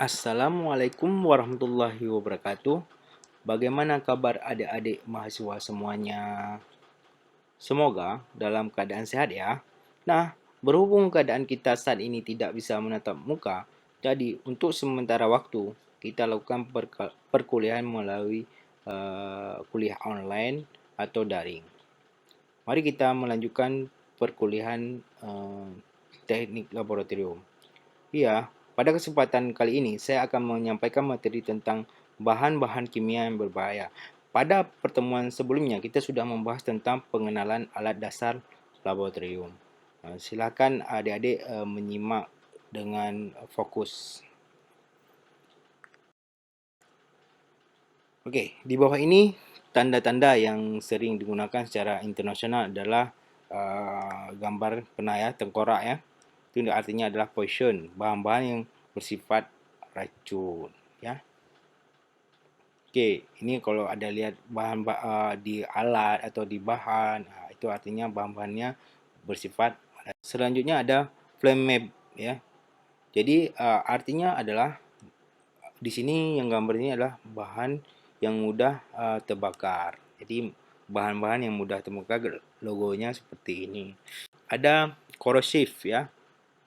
Assalamualaikum warahmatullahi wabarakatuh. Bagaimana kabar adik-adik mahasiswa semuanya? Semoga dalam keadaan sehat ya. Nah, berhubung keadaan kita saat ini tidak bisa menatap muka, jadi untuk sementara waktu kita lakukan perkuliahan melalui kuliah online atau daring. Mari kita melanjutkan perkuliahan teknik laboratorium. Iya, pada kesempatan kali ini saya akan menyampaikan materi tentang bahan-bahan kimia yang berbahaya. Pada pertemuan sebelumnya kita sudah membahas tentang pengenalan alat dasar laboratorium. Silakan adik-adik menyimak dengan fokus. Oke, di bawah ini tanda-tanda yang sering digunakan secara internasional adalah gambar pernah ya, tengkorak ya. Itu artinya adalah poison, bahan-bahan yang bersifat racun ya. Oke, ini kalau ada lihat bahan di alat atau di bahan, itu artinya bahan-bahannya bersifat. Selanjutnya ada flammable ya. Jadi artinya adalah di sini yang gambar ini adalah bahan yang mudah terbakar. Jadi bahan-bahan yang mudah terbakar, logonya seperti ini. Ada corrosive ya.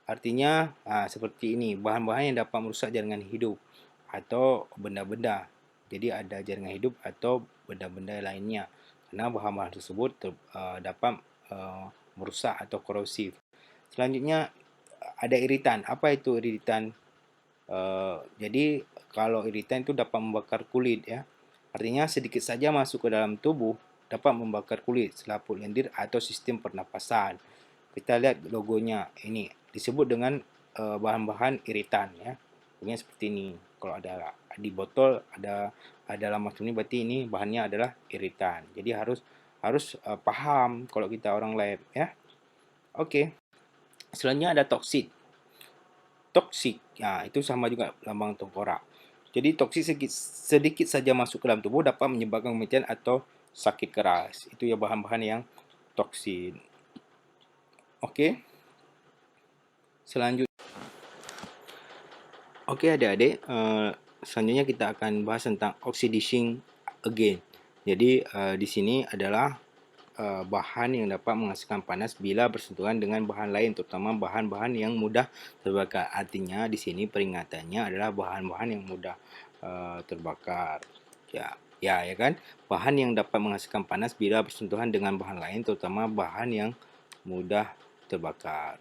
Artinya seperti ini, bahan-bahan yang dapat merusak jaringan hidup atau benda-benda. Jadi ada jaringan hidup atau benda-benda lainnya. Karena bahan-bahan tersebut dapat merusak atau korosif. Selanjutnya ada iritan. Apa itu iritan? Jadi kalau iritan itu dapat membakar kulit ya. Artinya sedikit saja masuk ke dalam tubuh dapat membakar kulit, selaput lendir atau sistem pernapasan. Kita lihat logonya ini disebut dengan bahan-bahan iritan ya. Ini seperti ini. Kalau ada di botol ada dalam maksud ini berarti ini bahannya adalah iritan. Jadi harus paham kalau kita orang lab ya. Oke. Selanjutnya ada toksik. Toksik. Ya, itu sama juga lambang tengkorak. Jadi toksik sedikit saja masuk ke dalam tubuh dapat menyebabkan kematian atau sakit keras. Itu ya bahan-bahan yang toksin. Oke. Selanjutnya. Oke adik-adik, selanjutnya kita akan bahas tentang oxidizing agent. Jadi di sini adalah bahan yang dapat menghasilkan panas bila bersentuhan dengan bahan lain, terutama bahan-bahan yang mudah terbakar. Artinya di sini peringatannya adalah bahan-bahan yang mudah terbakar. Ya kan? Bahan yang dapat menghasilkan panas bila bersentuhan dengan bahan lain, terutama bahan yang mudah terbakar.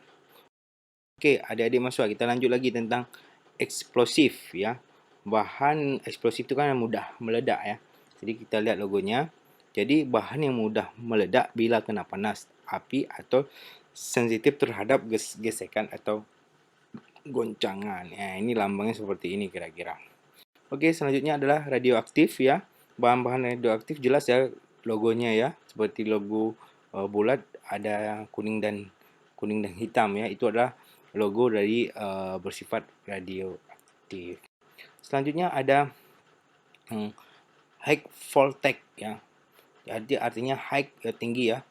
Oke, adik-adik mahasiswa, kita lanjut lagi tentang eksplosif ya. Bahan eksplosif itu kan mudah meledak ya. Jadi kita lihat logonya. Jadi bahan yang mudah meledak bila kena panas, api atau sensitif terhadap gesekan atau goncangan. Ya, ini lambangnya seperti ini kira-kira. Oke, selanjutnya adalah radioaktif ya. Bahan-bahan radioaktif jelas ya logonya ya. Seperti logo bulat ada kuning dan hitam ya. Itu adalah logo dari bersifat radioaktif. Selanjutnya ada high voltage ya. Jadi artinya high tinggi ya.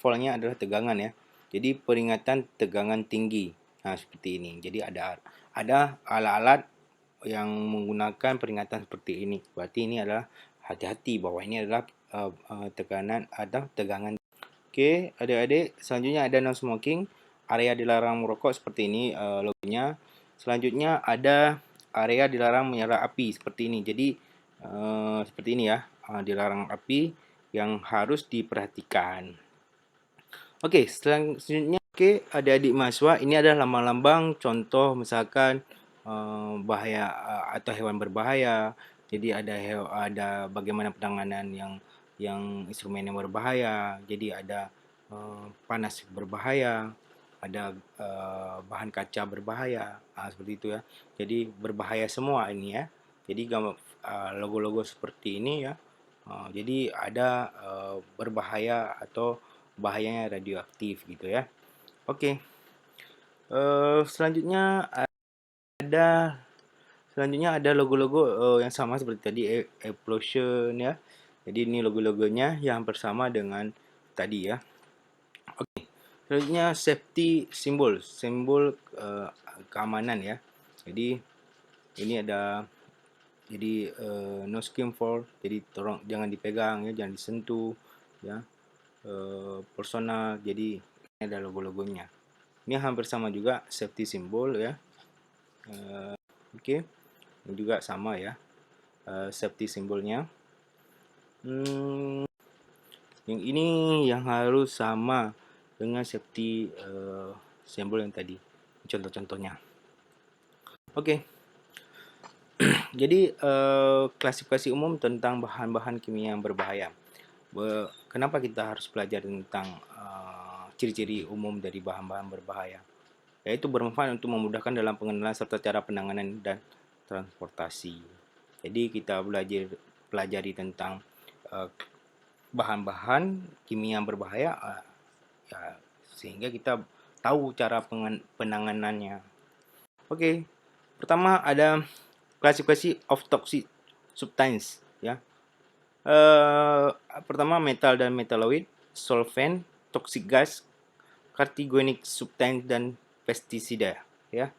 Voltnya adalah tegangan ya. Jadi peringatan tegangan tinggi. Nah, seperti ini. Jadi ada alat-alat yang menggunakan peringatan seperti ini. Berarti ini adalah hati-hati bahwa ini adalah tekanan atau tegangan. Oke, adik-adik, selanjutnya ada non smoking. Area dilarang merokok seperti ini logonya. Selanjutnya ada area dilarang menyala api seperti ini. Jadi seperti ini ya, dilarang api yang harus diperhatikan. Oke, selanjutnya adik-adik mahasiswa, ini adalah lambang-lambang contoh misalkan bahaya atau hewan berbahaya. Jadi ada bagaimana penanganan yang instrumen yang berbahaya. Jadi ada panas berbahaya, ada bahan kaca berbahaya, seperti itu ya. Jadi berbahaya semua ini ya. Jadi logo-logo seperti ini ya. Jadi ada berbahaya atau bahayanya radioaktif gitu ya. Oke. Selanjutnya ada logo-logo yang sama seperti tadi explosion ya. Jadi ini logo-logonya yang bersama dengan tadi ya. Oke. Selanjutnya safety simbol keamanan ya. Jadi Ini ada, jadi no skin for, jadi tolong jangan dipegang ya, jangan disentuh ya. Personal, jadi ini ada logo-logonya. Ini hampir sama juga safety symbol ya. Oke. Ini juga sama ya, safety simbolnya. Yang ini yang harus sama dengan safety simbol yang tadi, contoh-contohnya. Oke. Jadi klasifikasi umum tentang bahan-bahan kimia yang berbahaya. Kenapa kita harus belajar tentang ciri-ciri umum dari bahan-bahan berbahaya? Yaitu bermanfaat untuk memudahkan dalam pengenalan serta cara penanganan dan transportasi. Jadi kita pelajari tentang bahan-bahan kimia yang berbahaya ya, sehingga kita tahu cara penanganannya. Oke, pertama ada klasifikasi of toxic substance ya. Pertama metal dan metaloid, solvent, toxic gas, carcinogenic substance dan pestisida ya.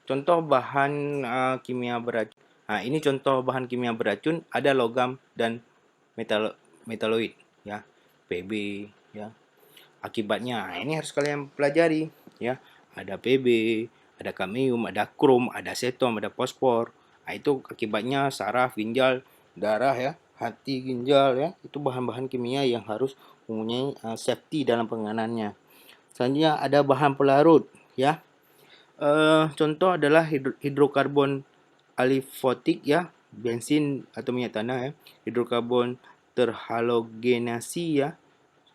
Contoh bahan kimia beracun. Nah, ini contoh bahan kimia beracun, ada logam dan metaloid ya, Pb ya. Akibatnya ini harus kalian pelajari ya. Ada Pb, ada kadmium, ada krom, ada aseton, ada fosfor. Nah, itu akibatnya saraf, ginjal, darah ya, hati, ginjal ya. Itu bahan-bahan kimia yang harus mempunyai safety dalam penanganannya. Selanjutnya ada bahan pelarut ya. Contoh adalah hidrokarbon alifotik ya, bensin atau minyak tanah ya, hidrokarbon terhalogenasi ya,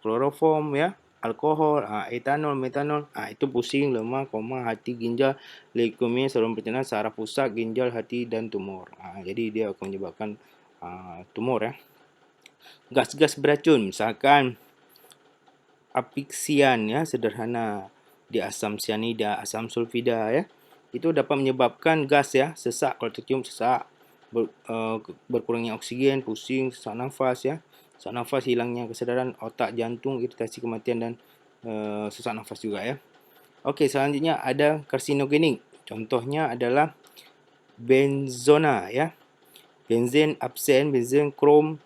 kloroform ya, alkohol, etanol, metanol. Itu pusing, lemah, koma, hati, ginjal, leukemia, saluran pencernaan, saraf pusat, ginjal, hati dan tumor. Jadi dia akan menyebabkan tumor ya. Gas-gas beracun, misalkan apiksian ya, sederhana, di asam sianida, asam sulfida ya. Itu dapat menyebabkan gas ya, sesak, kalau tercium sesak, berkurangnya oksigen, pusing, sesak nafas ya. Sesak nafas, hilangnya kesedaran, otak, jantung, iritasi kematian dan sesak nafas juga ya. Oke, selanjutnya ada karsinogenik. Contohnya adalah benzona ya. Benzen, absen, benzen, krom.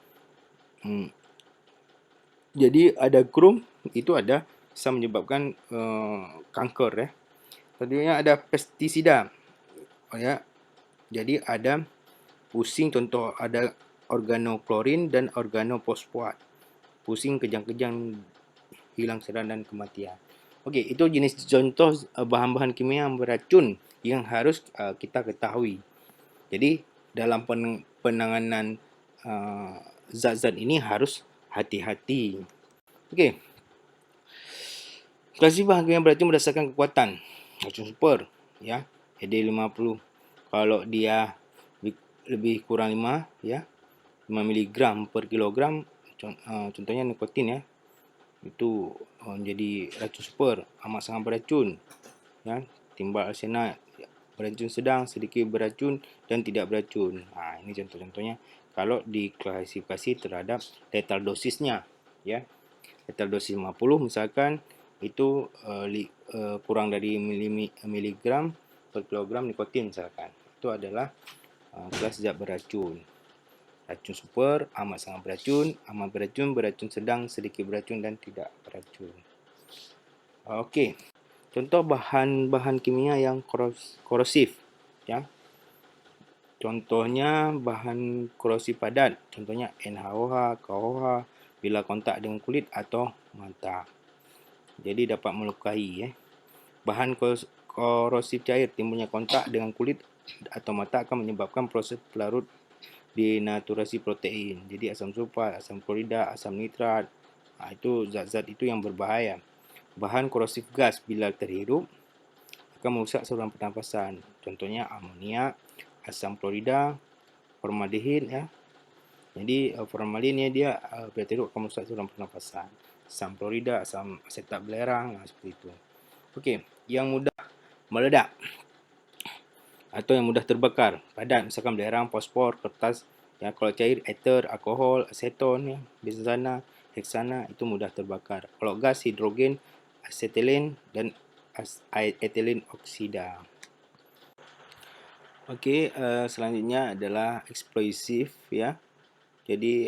Jadi ada krom itu bisa menyebabkan kanker ya. Selanjutnya ada pestisida ya. Jadi ada pusing, contoh ada organoklorin dan organofosfat. Pusing, kejang-kejang, hilang kesedaran dan kematian. Oke, itu jenis contoh bahan-bahan kimia yang beracun yang harus kita ketahui. Jadi dalam penanganan zat-zat ini harus hati-hati. Oke. Klasifikasi bahan kimia beracun berdasarkan kekuatan. Racun super ya, Ed50. Kalau dia lebih kurang 5 ya, 5 mg per kilogram, contohnya nikotin ya, itu menjadi racun super, amat sangat beracun ya. Timbal arsenat, beracun sedang, sedikit beracun dan tidak beracun. Ini contoh-contohnya kalau diklasifikasi terhadap lethal dosisnya ya. Lethal dosis 50 misalkan itu kurang dari miligram per kilogram nikotin misalkan. Itu adalah kelas zat beracun. Racun super, amat sangat beracun, amat beracun, beracun sedang, sedikit beracun dan tidak beracun. Oke. Contoh bahan-bahan kimia yang korosif ya. Contohnya bahan korosif padat, contohnya NaOH, KOH bila kontak dengan kulit atau mata. Jadi dapat melukai ya. Bahan korosif cair, timbulnya kontak dengan kulit atau mata akan menyebabkan proses pelarut denaturasi protein. Jadi asam sulfat, asam klorida, asam nitrat, itu zat-zat itu yang berbahaya. Bahan korosif gas bila terhirup akan merusak saluran pernafasan. Contohnya amonia, asam klorida, formaldehyde ya. Jadi formalin dia bila terhirup akan merusak saluran pernafasan. Asam klorida, asam asetat belerang, seperti itu. Oke, yang mudah meledak atau yang mudah terbakar, padat, misalkan belerang, fosfor, kertas ya. Kalau cair, ether, alkohol, aseton ya, benzana, heksana, itu mudah terbakar. Kalau gas, hidrogen, asetilen dan etilen oksida. Oke, selanjutnya adalah eksplosif ya. Jadi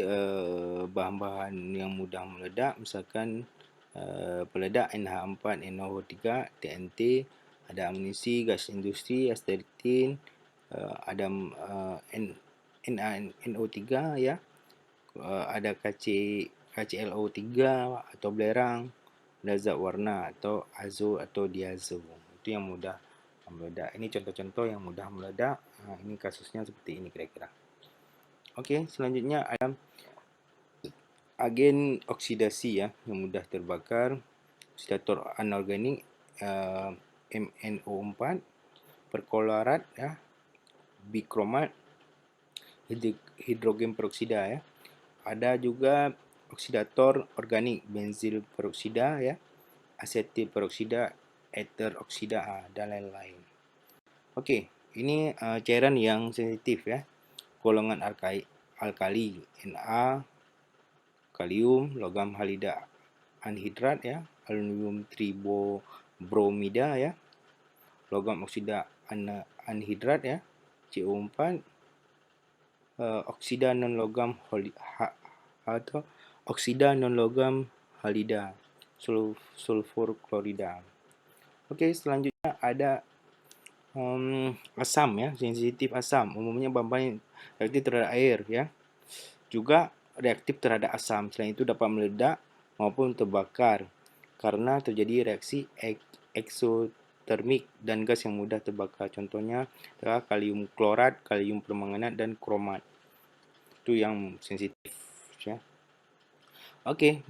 bahan-bahan yang mudah meledak, misalkan peledak NH4, NO3, TNT, ada amunisi, gas industri, astatin, ada NO3 ya, ada KClO3 atau belerang, ada zat warna atau azo atau diazo. Itu yang mudah meledak. Ini contoh-contoh yang mudah meledak. Ini kasusnya seperti ini kira-kira. Oke, selanjutnya ada agen oksidasi ya yang mudah terbakar, oksidator anorganik, MnO4, perklorat ya, bikromat, hidrogen peroksida ya. Ada juga oksidator organik, benzil peroksida ya, asetil peroksida, ether oksida dan lain-lain. Oke, ini cairan yang sensitif ya. Golongan alkali Na, kalium, logam halida anhidrat ya, aluminium tribobromida ya, logam oksida anhidrat ya, CO4, oksida non logam atau oksida non logam halida, sulfur klorida. Oke, selanjutnya ada asam ya, sensitif asam, umumnya bahan-bahan reaktif terhadap air ya, juga reaktif terhadap asam. Selain itu dapat meledak maupun terbakar karena terjadi reaksi eksotermik dan gas yang mudah terbakar. Contohnya adalah kalium klorat, kalium permanganat, dan kromat. Itu yang sensitif ya. Oke,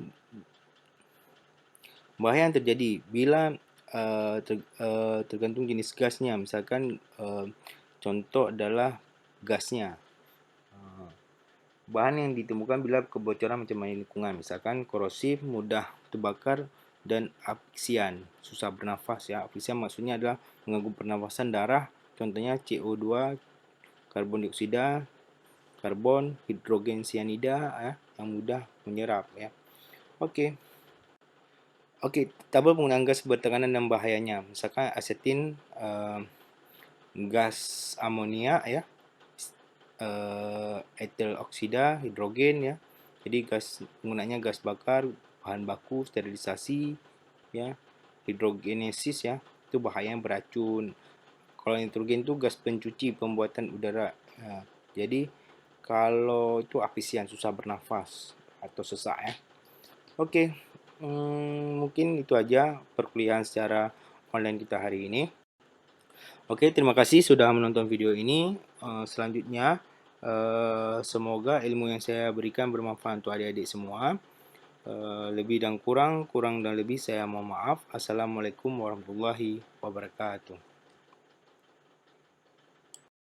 bahaya yang terjadi bila tergantung jenis gasnya. Misalkan contoh adalah gasnya. Bahan yang ditemukan bila kebocoran mencemari lingkungan, misalkan korosif, mudah terbakar, dan afiksian, susah bernafas ya. Afiksian maksudnya adalah mengganggu pernafasan darah, contohnya CO2, karbon dioksida, karbon, hidrogen sianida ya, yang mudah menyerap ya. Oke. Tabel penggunaan gas bertekanan dan bahayanya. Misalkan asetin, gas amonia ya, etil oksida, hidrogen ya. Jadi penggunaannya gas bakar, bahan baku, sterilisasi ya, hidrogenesis ya, itu bahayanya beracun. Kalau nitrogen itu gas pencuci pembuatan udara ya. Jadi kalau itu afisian, susah bernafas atau sesak ya. Oke, mungkin itu aja perkuliahan secara online kita hari ini. Oke, terima kasih sudah menonton video ini. Selanjutnya, semoga ilmu yang saya berikan bermanfaat untuk adik-adik semua. Lebih dan kurang dan lebih saya mohon maaf. Assalamualaikum warahmatullahi wabarakatuh.